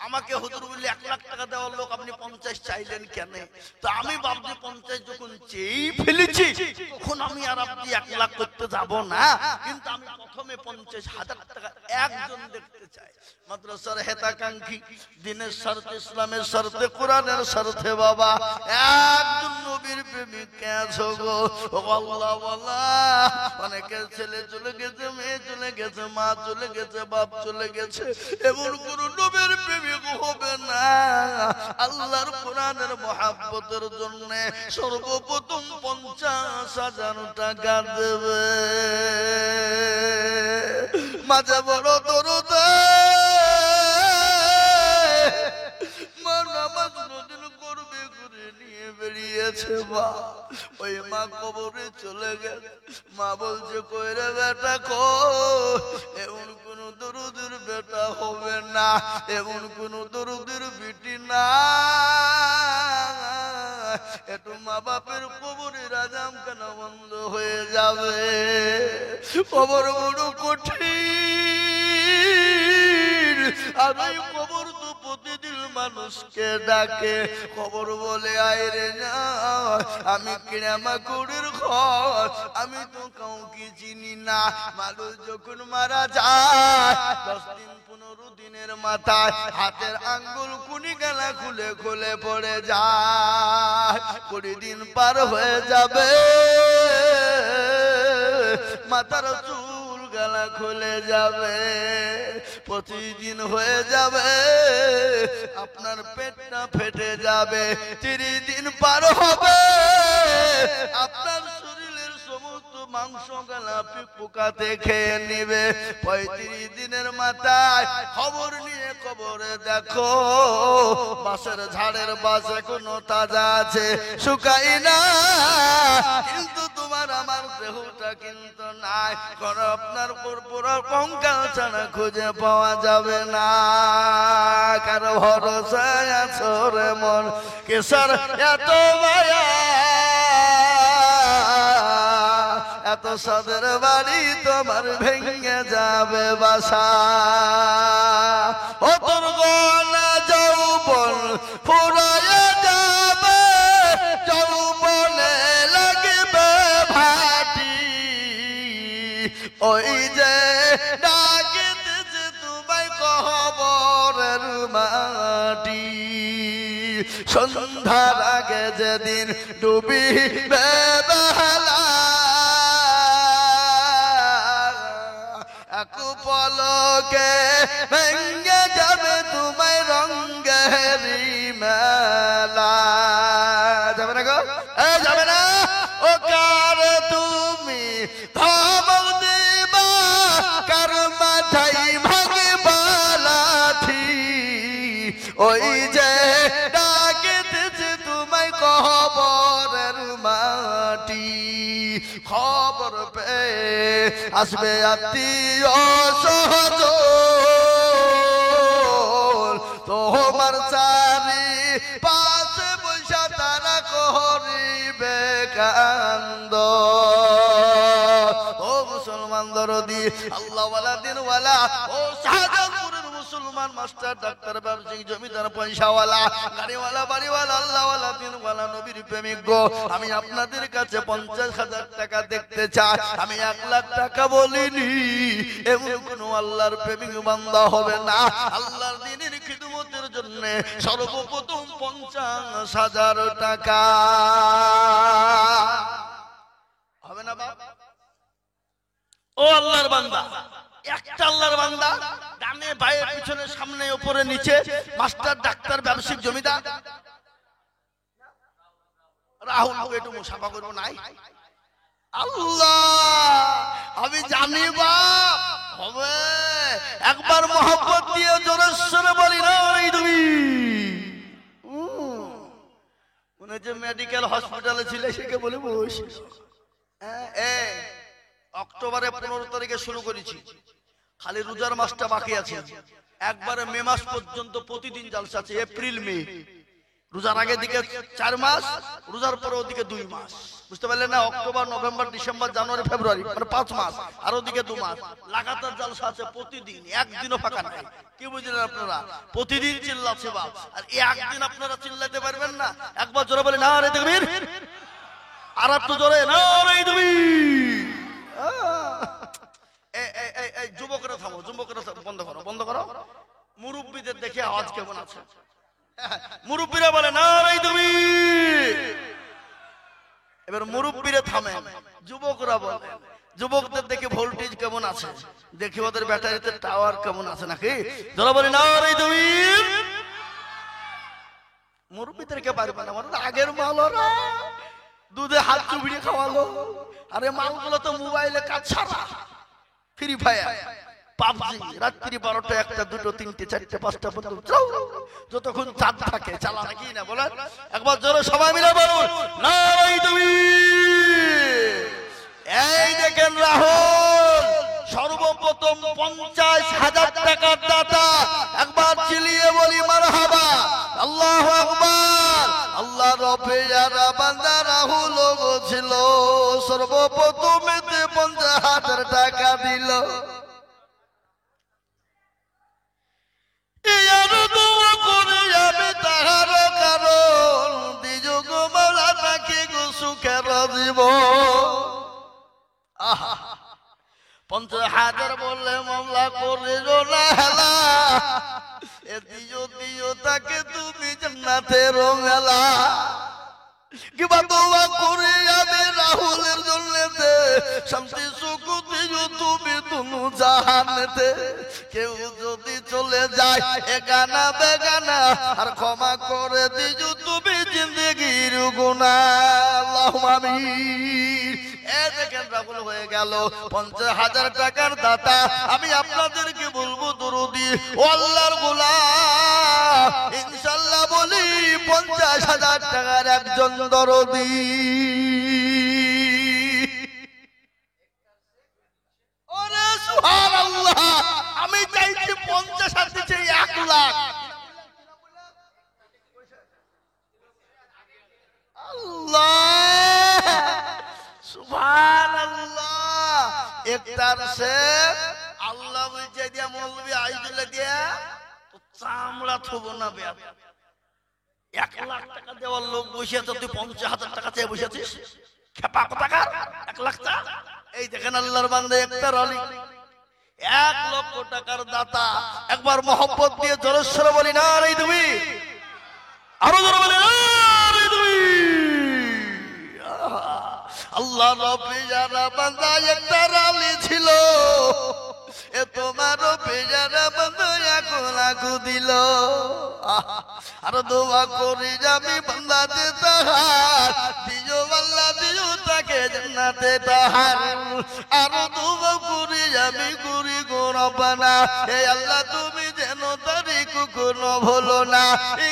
আমাকে হুজুর বললে 1 লাখ টাকা দেওয়ার লোক, আপনি 50 চাইলেন কেন? তো আমি ভাবছি 50 যখন চেয়েই ফেলেছি তখন আমি আর আপনি 1 লাখ করতে যাব না, কিন্তু আমি প্রথমে 50,000 টাকা একজন দেখতে চাই। মাদ্রাসার হেতাকাঙ্ক্ষী, দিনের স্বার্থে, ইসলামের স্বার্থে, কোরআনের স্বার্থে বাবা একজন নবীর প্রেমিক কে আছো গো? আল্লাহ আল্লাহ। অনেকে ছেলে চলে গেছে, মেয়ে চলে গেছে, মা চলে গেছে, বাপ চলে গেছে, এমন কোন নবীর প্রেমিক হবে না আল্লাহর কোরআনের মহব্বতের জন্য সর্বপ্রথম 50,000 টাকা দেবে। মাঝে বড় দরদ মা নামাজ নদিন করবে করে নিয়ে বেরিয়েছে, মা ওই মা কবরে চলে গেছে, মা বলছে কইরে বেটা কো, এমন কোন দরুদের বেটা হবে না, এমন কোন দরুদের বিটি না। একটু মা বাপের কবরের আজাম কেন বন্ধ হয়ে যাবে? কবর বড় কঠিন, আর ওই কবর তো প্রতিদিন মানুষকে ডাকে। কবর বলে আয় রে না, আমি কিরামাকুড়ের ঘর, আমি তো কাউকে চিনি না। মানুষ যখন মারা যায় 10 দিন 15 দিনের মাথায় হাতের আঙ্গুল কুনি গেলা খুলে খুলে পড়ে যায়। 20 দিন পার হয়ে যাবে, মাথার চুল গলা খুলে যাবে, 25 দিন হয়ে যাবে, আপনার পেটটা ফেটে যাবে, 30 দিন পার হবে, আপনার শরীরের সমস্ত মাংস গলা পোকাতে খেয়ে নিবে। 35 দিনের মাথায় খবর নিয়ে কবরে দেখো, বাঁশের ঝাড়ের বাসে কোনো তাজা আছে, শুকাই না, কিন্তু তোমার আমার দেহটা কিন্তু নাই, কারণ আপনার পুরো কঙ্কাল ছাড়া খুঁজে পাওয়া যাবে না। কারো ভরসায় আছো রে মন, কেশর এত মায়া, এত সাদের বাড়ি তোমার ভেঙে যাবে বাসা। ও তোর গনা যৌবন ফুরায়ে যাবে, যৌবনে লাগবে ভাটি, ওই যে ডাকিতেছে তোমায় কবরের মাটি। সন্ধ্যার আগে যেদিন ডুবিবে বেলা, এক পলকে ভেঙে যাবে তোমায় রঙ্গেরি মেলা। যাবে না গো, যাবে না? ও কার তুমি ধমক দিবা, কার মাথায় ভাঙিবা লাঠি, ওই যে ডাকিতেছে তোমায় কবরের মাটি। খবর পেয়ে আসবে আত্মীয় স্বজন, তোমার চারি পাশে বৈশা তারা করিবে কান্দ। ও মুসলমান দরদি, আল্লাহওয়ালা দিনওয়ালা, ও শাহজাহানপুরের মুসলমান মাস্টার ডাক্তার ব্যবসায়িক জমিদার পয়সাওয়ালা গাড়িওয়ালা বাড়িওয়ালা আল্লাহওয়ালা দিনওয়ালা নবীর প্রেমিক গো, আমি আপনাদের কাছে 50,000 টাকা দেখতে চাই। আমি 1 লাখ টাকা বলিনি। এমন কোন আল্লাহর প্রেমিক বান্দা হবে না আল্লাহর দ্বীনের খিদমতের জন্য সর্বপ্রথম 50,000 টাকা হবে না বাপ? ও আল্লাহর বান্দা, একটা আল্লাহর বান্দা, ডানে বায়ে পিছনে সামনে উপরে নিচে, মাস্টার ডাক্তার ব্যবসায়িক জমিদার, রাহুল একটু মুসাফা করবো নাই? আল্লাহ আমি জানি বাপ হবে। একবার মহব্বত দিয়ে জোরে সরে বলি নাই তুমি। মনে হচ্ছে মেডিকেল হসপিটালে ছিলে, সেকে বলে বস। অক্টোবরে 15 তারিখে শুরু করেছি, খালি রোজার মাসটা বাকি আছে। একবারে মে মাস পর্যন্ত প্রতিদিন জালসা আছে। এপ্রিল মে, রোজার আগে দিকে 4 মাস, রোজার পরে ওদিকে 2 মাস, বুঝতে পারলেন না? অক্টোবর নভেম্বর ডিসেম্বর জানুয়ারি ফেব্রুয়ারি, মানে 5 মাস, আর ওদিকে 2 মাস লাগাতার জালসা আছে প্রতিদিন, একদিনও ফাঁকা নাই। কি বুঝলেন আপনারা? প্রতিদিন চিল্লাচ্ছে বাপ, আর একদিন আপনারা চিল্লাতে পারবেন না? একবার জোরে বলে না রে তাকবীর, আর একটু জোরে না রে তাকবীর। এই যুবকরা থামো, যুবকরা বন্ধ করো, বন্ধ করো। মুরব্বীদের দেখে আওয়াজ কেমন আছে? মুরব্বীরা বলে না রে তাকবীর। এবার মুরব্বীরা থামে, যুবকরা বলে। যুবকদের দেখে ভোল্টেজ কেমন আছে, দেখি ওদের ব্যাটারিতে টাওয়ার কেমন আছে নাকি। যারা বলে না রে তাকবীর, মুরব্বীদেরকে পারবে না। মানে আগের মাল ওরা দুধে হাত চুবিয়ে খাওয়ালো, আরে মালগুলো তো মোবাইলে কাজ ছাড়া, ফ্রি ফায়ার, পাবজি, রাত্রি 12টা 1টা 2টো 3টে 4টে 5টা পর্যন্ত যতক্ষণ চাঁদ থাকে চালা নাকি না বলেন? একবার জোরে সবাই মিলে বলুন না রে তাকবীর। এই দেখেন রাহুল সর্বপ্রথম 50,000 টাকার দাতা, একবার চিলিয়ে বলি মারহাবা, আল্লাহু আকবার। আল্লাহর পেয়ারা বান্দা রাহুল ছিল সর্বপ্রথম 50,000 টাকা দিল। সুখের জীব 50,000 বললে মামলা করে হেলা, এ দিও দিও তাকে তুমি জান্নাতের মেলা। কিবা দোয়া করে আমি রাহুলের জন্য শান্তি সুখ দিও তুমি দুনু জাহানেতে। কেউ যদি চলে যায় একানা বেগানা, আর ক্ষমা করে দিও তুমি জিন্দেগির গুনাহ। আল্লাহুম্মা আমিন। এই দেখেন রাহুল হয়ে গেল 50,000 টাকার দাতা। আমি আপনাদেরকে বলবো দরুদি ও আল্লাহর গোলাম, ইনশাআল্লাহ বলি 50,000 টাকার একজন দরদি। ওরে সুবহানাল্লাহ, আমি চাইছি 50 আর দিচ্ছে 1 লাখ। আল্লাহ সুবহানাল্লাহ। একটার সে আল্লাহ বুঝে দিয়া মৌলবি আইজুলে দিয়া তো চামড়া থবো না বে। 1 লাখ টাকা দেওয়ার লোক বসে আছে, তুই 50,000 টাকা চেয়ে বসে আছিস। খেপা কোথাকার 1 লাখ টাকা। এই দেখেন আল্লাহর বান্দা একটার আলী 1 লক্ষ টাকার দাতা। একবার মহব্বত দিয়ে জোরেশ্বর বলি না রে তুমি, আরো জোরে বলি না রে তুমি। আল্লাহ রব্বি যারা বান্দা একটার আলী ছিল, এ তোমার পেয়ারা বান্দা 1 লাখ দিল। আর দোয়া করি আমি বান্দাতে তাহার, দিও আল্লাহ দিও তাকে জান্নাতে তাহার। আর দোয়া করি আমি করি গো রব্বানা, হে আল্লাহ তুমি যেন তারিখ কোনো ভুলো না।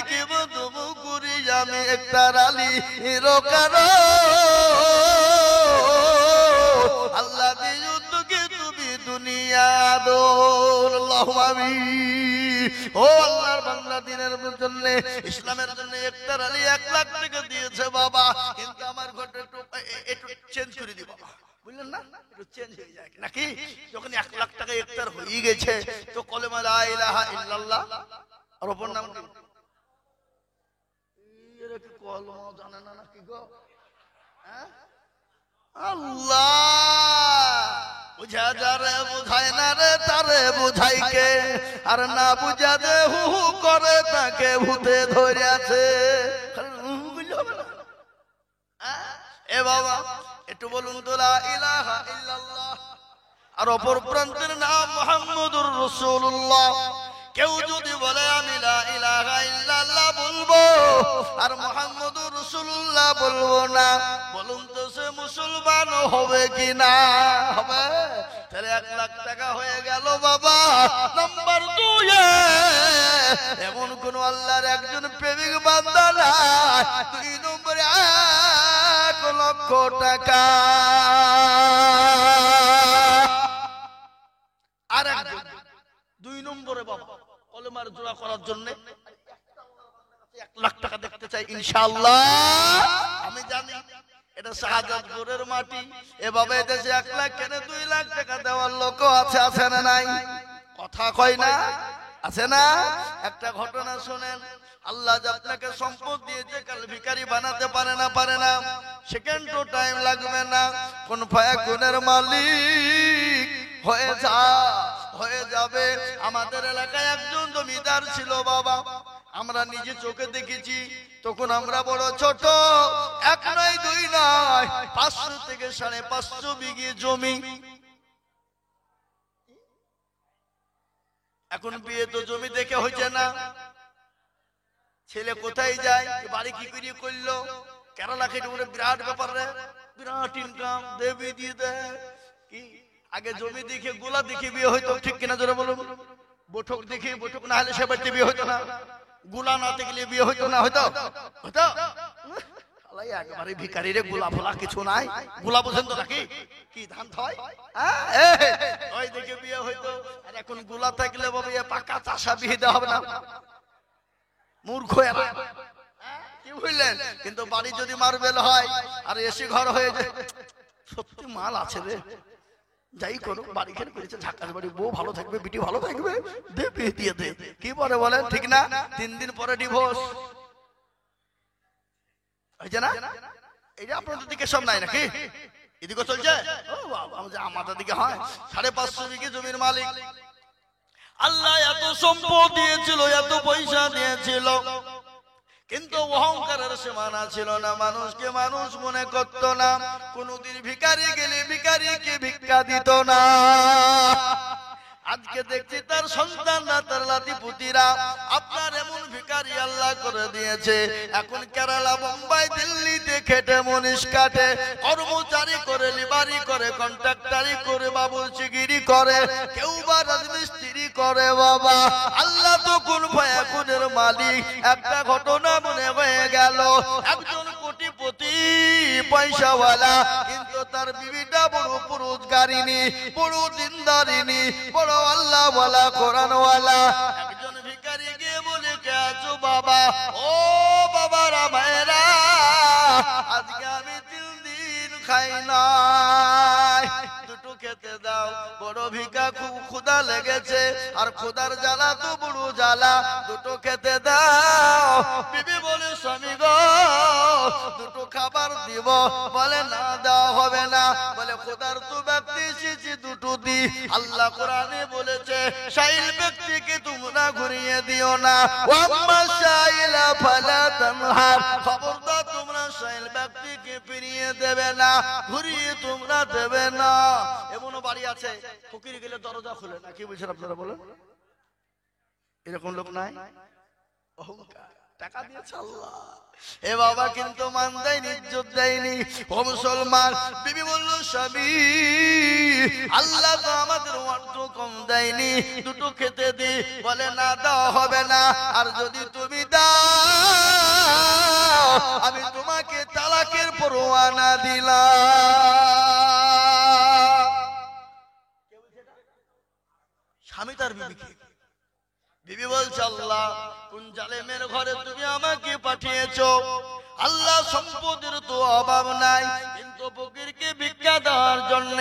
কি বন্ধু করি আমি একটার আলী রোকার, আল্লাহ দিও তোকে তুমি দুনিয়া দোর। আল্লাহুম্মা আমিন। ও আল্লাহর বান্দা দিনের জন্য ইসলামের জন্য একটার আলী 1 লাখ টাকা দিয়েছে বাবা। কিন্তু আমার ঘরটা একটু চেঞ্জ করে দিব, বুঝলেন না, একটু চেঞ্জ হয়ে যায় নাকি। যখন 1 লাখ টাকা একটার হয়ে গেছে তো কলেমা লা ইলাহা ইল্লাল্লাহ আর অপর নাম কি? এর কি কলমা জানে না নাকি গো? হ্যাঁ আল্লাহ বুঝা যারে বুঝায় না রে তারে বুঝাই কে, আর না বুঝা দে হু হু করে তাকে ভূতে ধরেছে। এ বাবা একটু বলুন তো লা ইলাহা ইল্লাল্লাহ আর অপর প্রান্তের নাম মুহাম্মদুর রাসূলুল্লাহ। কেউ যদি বলে আমি লা ইলাহা ইল্লাল্লাহ বলবো আর মুহাম্মদুর রাসূলুল্লাহ বলবো না, বলুন তো সে মুসলমান হবে কি না হবে? তাহলে 1 লাখ টাকা হয়ে গেল বাবা। নাম্বার 2, এমন কোন আল্লাহর একজন প্রেমিক বান্দা নাই 2 নম্বরে 1 লক্ষ টাকা। আর 2 নম্বরে বাবা কলেমার জোড়া করার জন্য 1 লাখ টাকা দেখতে চাই ইনশাআল্লাহ। আমি জানি এটা শাহজাদপুরের মাটি, এ বাবা এদেশে 1 লাখ কেন 2 লাখ টাকা দেওয়ার লোক আছে, আছে না নাই? কথা কয় না, আছে না? একটা ঘটনা শুনেন। আল্লাহ আপনাকে সম্পদ দিয়েছে, কাল ভিখারি বানাতে পারে না, পারে না। সেকেন্ডও টাইম লাগবে না, কোন ফায়াকুনের মালিক হয়ে যাবে। আমাদের এলাকায় একজন জমিদার ছিল বাবা, আমরা নিজে চোখে দেখেছি। তখন আমরা বড় ছোট, 1 নয় 2 নয় 500 থেকে 550 বিঘে জমি। এখন বিয়ে তো জমি দেখে হয়েছে না, ছেলে কোথায় যায়, বাড়ি কি করে করলো, কেরালা খেটে বলে বিরাট ব্যাপার রে, বিরাট ইনকাম দেবী দিয়ে দেয়। কি আগে জমি দেখে গোলা দেখে বিয়ে হইতো, ঠিক কিনা জোরে বলুন? বৈঠক দেখে, বৈঠক না হলে সে বাড়িতে বিয়ে হইতো না, গোলা না দেখলে বিয়ে হইতো না, হয়তো হয়তো একবারে ভিখারি রে, গোলা ফোলা কিছু নাই। গোলা বোঝেন তো নাকি? কি ধান থয়? ওই দিকে বিয়ে হইতো, আর এখন গোলা থাকলে বাবা পাকা চাষা বিয়ে দেওয়া হবে না? মূর্খ এরা, কি বুঝলেন? কিন্তু বাড়ি যদি মার্বেল হয় আর এসি ঘর হয়ে যায়, সত্যি মাল আছে রে। যাই করো, বাড়ি খেয়ে করেছে ঝাঁকার বাড়ি, বউ ভালো থাকবে, বিটি ভালো থাকবে, দে বিয়ে দিয়ে দে। কি পরে বলেন, ঠিক না? 3 দিন পরে ডিভোর্স হয়েছে না? এইটা আপনাদের দিকে সব নাই নাকি? এদিকে চলছে? আমাদের দিকে হয়। 550 বিঘে জমির মালিক, আল্লাহ এত সম্পদ দিয়েছিল, এত পয়সা দিয়েছিল, কিন্তু অহংকারের সীমানা ছিল না। মানুষকে মানুষ মনে করতো না। কোনদিন ভিখারি গেলে ভিখারিকে ভিক্ষা দিত না। আজকে দেখছি তার সন্তানরা, তার লাতি পুতিরা আপনার এমন ভিখারি আল্লাহ করে দিয়েছে। এখন কেরালা, বোম্বাই, দিল্লিতে খেটে মনীষ কাটে, কর্মচারী করে, লিবারি করে, কন্ট্রাক্টারি করে, বাবুর্চিগিরি করে, কেউ বা রাজমিস্ত্রি করে। বাবা আল্লাহ তো কোন ফায়াকুনের মালিক। একটা ঘটনা মনে হয়ে গেল, একজন কোটিপতি পয়সাওয়ালা, কিন্তু তার বিবিটা বড় পুরুষগারিনী, বড় দিনদারিনী, বড় আল্লাহ ওয়ালা, কোরআন ওয়ালা। একজন ভিখারি গিয়ে বলে, কে আছো বাবা? ও বাবা রামায়রা, আজকে আমি 3 দিন খাই নাই, দুটো খেতে দাও। বড় ভিখা, খুব ক্ষুধা লেগেছে, আর ক্ষুধার জ্বালা তো বড় জ্বালা, দুটো খেতে দাও। বিবি বলে, স্বামী গো দুটো খাবার দিব। বলে না, দেওয়া হবে না। বলে, ক্ষুধার তো ব্যক্তি এসেছি, দুটো দি। আল্লাহ কোরআনে বলেছে, সাইল ব্যক্তিকে তোমরা ঘুরিয়ে দিও না। ওয়াম্মা সাইলা ফালা তানহার, খবরদার তোমরা সাইল ব্যক্তিকে ফিরিয়ে দেবে না, ঘুরিয়ে তোমরা দেবে না। এমনও বাড়ি আছে, ফকির গেলে দরজা খুলে না। কি বলছেন আপনারা বলেন? এরকম লোক নাই? অহংকার, টাকা দিয়েছে আল্লাহ। এ বাবা কিন্তু মান দেয়নি, ইজ্জত দেয়নি। ও মুসলমান, বিবি বলল, স্বামী আল্লাহ তো আমাদের অর্থ কম দেয়নি, দুটো খেতে দি। বলে, না, দেওয়া হবে না। আর যদি তুমি দাও, আমি তোমাকে তালাকের পরোয়ানা দিলাম। স্বামী তার বিবিকে, বিবি বলছে, আল্লাহ কোন জালেমের ঘরে তুমি আমাকে পাঠিয়েছো? আল্লাহ সম্পদের তো অভাব নাই, কিন্তু ফকিরকে ভিক্ষা দেওয়ার জন্য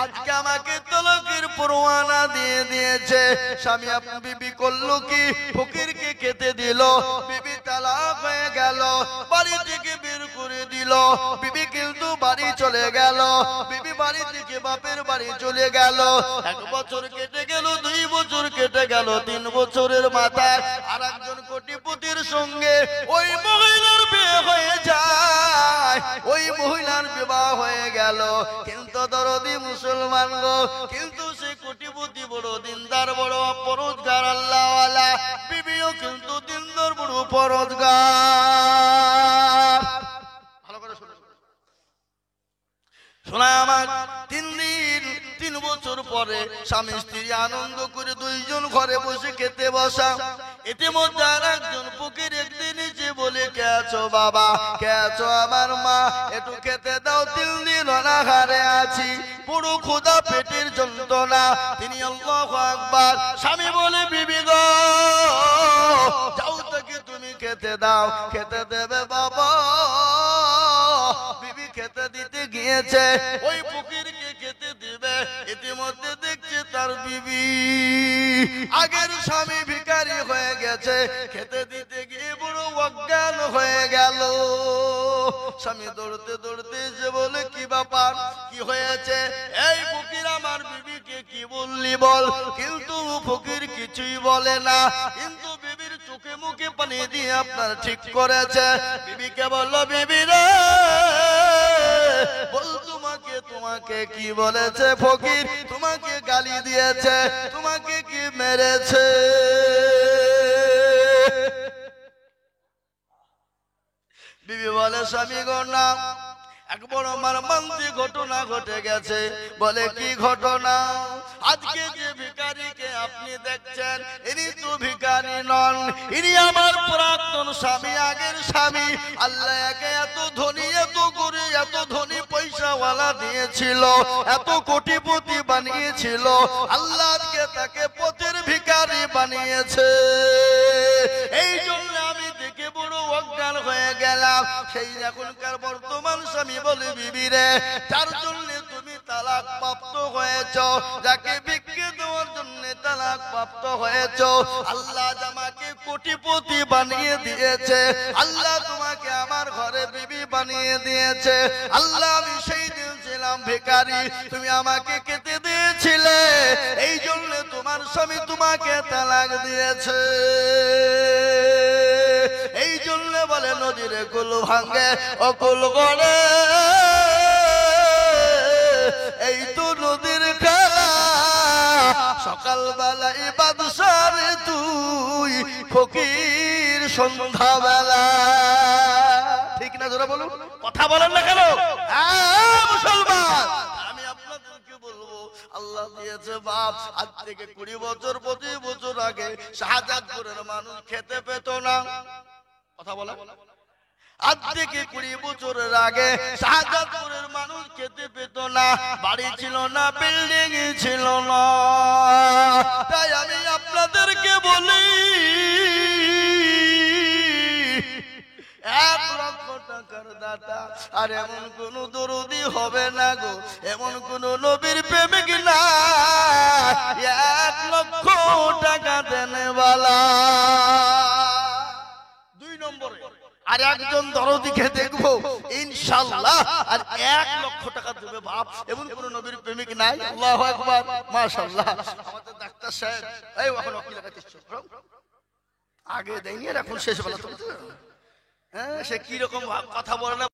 আজকে আমাকে তালাকের পরোয়ানা দিয়ে দিয়েছে। স্বামী বিবি করলো কি? ফকিরকে খেতে দিল, বিবি তালাক হয়ে গেল, বাড়ি থেকে বের করে দিল। বিবি কিন্তু বাড়ি চলে গেল, বিবি বাড়ি থেকে বাপের বাড়ি চলে গেল। 1 বছর কেটে গেল, 2 বছর কেটে গেল, 3 বছরের মাথায় আর একজন কোটিপতির সঙ্গে ওই মহিলার বিয়ে হয়ে যায়। ওই মহিলার বিবাহ হয়ে গেল। কিন্তু দরদি মুসলমান গো, কিন্তু সেই কোটিপতি বড় দিনদার, বড় পরোজগার আল্লাহওয়ালা, বিবিও কিন্তু দিনদার, বড় পরোজগার। ভালো করে শুনে শোনা আমার, 3 বছর পরে স্বামী স্ত্রী আনন্দ করে 2 জন ঘরে বসে খেতে বসা। ইতিমধ্যে আর একজন ফকির একদিন এসে বলে, কে আছো বাবা? কে আছো আমার মা? একটু খেতে দাও, 3 দিন অনাহারে আছি, পুরো ক্ষুধা, পেটের যন্ত্রণা। তিনি আল্লাহু আকবার। স্বামী বলে, বিবি গো যাও, তাকে তুমি খেতে দাও। খেতে দেবে বাবা? বিবি খেতে দিতে গিয়েছে, ওই ফকিরকে খেতে দিবে। ইতিমধ্যে দেখছে তার বিবি আগের স্বামী ভিখারি হয়ে গেছে, খেতে দিতে গিয়ে বড় অজ্ঞান হয়ে গেল। স্বামী দৌড়তে দৌড়তে এসে বলে, কি ব্যাপার, কি হয়েছে? এই ফকির আমার বিবিকে কি বললি বল। কিন্তু ফকির কিছুই বলে না, কিন্তু বিবির চোখে মুখে পানি দিয়ে আপনার ঠিক করেছে। বিবিকে বলল, বিবি রে বল, তোমাকে কি বলেছে ফকির? তোমাকে গালি দিয়েছে, তোমাকে কি মেরেছে? বিবি বলে, স্বামী গো না, এক বড় মর্মান্তিক ঘটনা ঘটে গেছে। বলে, কি ঘটনা? আজকে যে ভিখারিকে আপনি দেখছেন, ইনি তো ভিখারি নন, ইনি আমার প্রাক্তন স্বামী, আগের স্বামী। আল্লাহ একে এত ধনী, এত গরিব, এত ধনী পয়সাওয়ালা দিয়েছিল, এত কোটিপতি বানিয়েছিল, আল্লাহকে তাকে পথের ভিখারি বানিয়েছে। এই জন্য আমি দেখে বড় অজ্ঞান হয়ে গেলাম। সেই এখনকার বর্তমান স্বামী বলে, বিবি রে, যার জন্য তুমি তালাক প্রাপ্ত হয়েছ, যাকে বিক্রি দেওয়ার জন্য তালাক প্রাপ্ত হয়েছ, আল্লাহ আমাকে কোটিপতি বানিয়ে দিয়েছে, আল্লাহ তোমাকে আমার ঘরে বিবি বানিয়ে দিয়েছে। আল্লাহ আমি সেই দিন ছিলাম ভিখারি, তুমি আমাকে খেতে দিয়েছিলে, এই জন্য তোমার স্বামী তোমাকে তালাক দিয়েছে। এই জন্য বলে নদীর কুল ভাঙ্গে অকুল গড়ে, এই তো নদীর খেলা, সকালবেলায় বাদশার তুই ফকির সন্ধ্যাবেলা। ঠিক না জোরে বলুন, কথা বলেন না কেন? মুসলমান, আমি আপনাদেরকে বলবো, আল্লাহ দিয়েছে বাপ। আজ থেকে 20 বছর 25 বছর আগে শাহজাদপুরের মানুষ খেতে পেত না। কথা বলা, আজ থেকে 20 বছরের আগে শাহজাদপুরের মানুষ খেতে পেত না, বাড়ি ছিল না, বিল্ডিং ছিল না। তাই আমি আপনাদেরকে বলি, 1 লক্ষ টাকার দাতা আর এমন কোন দরদি হবে না গো, এমন কোন নবীর প্রেমিক না 1 লক্ষ টাকা দেনেওয়ালা। 2 নম্বরে আর একজন দরদিকে দেখবো ইনশাআল্লাহ, আর 1 লক্ষ টাকা দেবে বাপ, এমন কোন নবীর প্রেমিক নাই। আল্লাহু আকবার, মাশাআল্লাহ। আমাদের ডাক্তার সাহেব, এই এখন কি লাগাচ্ছিস? আগে দেয়নি, এখন শেষ বেলা তো। হ্যাঁ, সে কি রকম কথা বলে না।